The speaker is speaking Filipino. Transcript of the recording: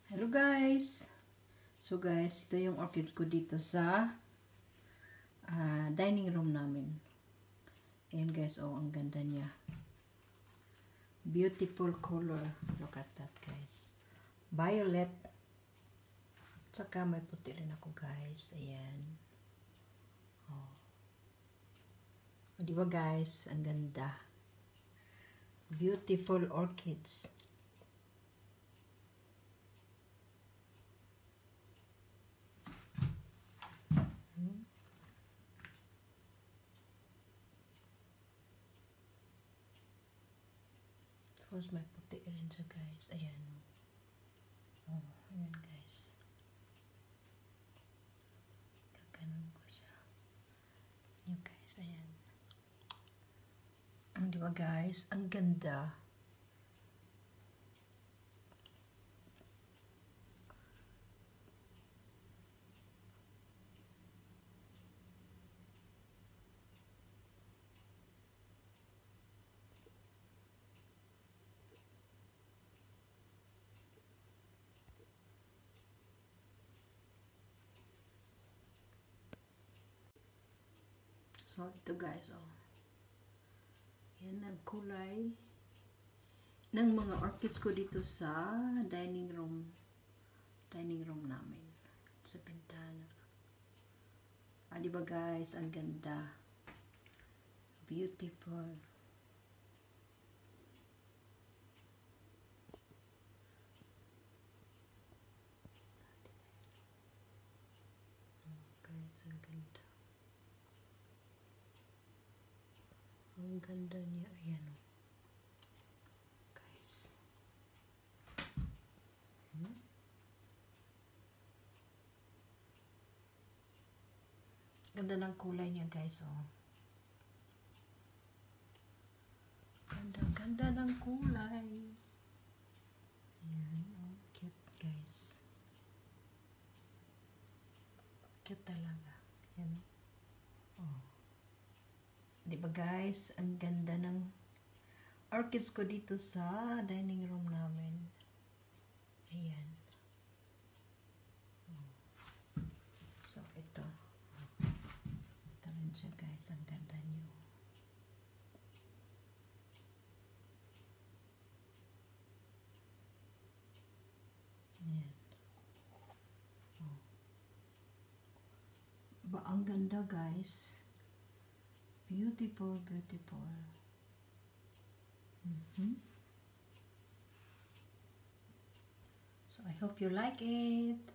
Hello guys! So guys, ito yung orchid ko dito sa dining room namin. Ayan guys, oh ang ganda niya. Beautiful color. Look at that guys. Violet. Tsaka may puti rin ako guys. Ayan. Oh. Diba guys, ang ganda. Beautiful orchids. Tapos may puti rin siya guys. Ayan. Oh, ayan guys. Kakanon ko siya. Ayan guys, ayan. Diba guys, ang ganda. So, ito guys, oh. Yan ang kulay ng mga orchids ko dito sa dining room namin. Sa bintana. Diba guys, ang ganda. Beautiful. Guys, ang ganda. Ang ganda niya. Ayan o. Guys. Ganda ng kulay niya guys o. Ganda ng kulay. Ayan o. Cute guys. Cute talaga. Ayan o. Diba guys, ang ganda ng orchids ko dito sa dining room namin. Ayan. So, ito. Ito rin siya guys, ang ganda niyo. Ayan. Oh. Ba, ang ganda guys. Beautiful, beautiful. So I hope you like it.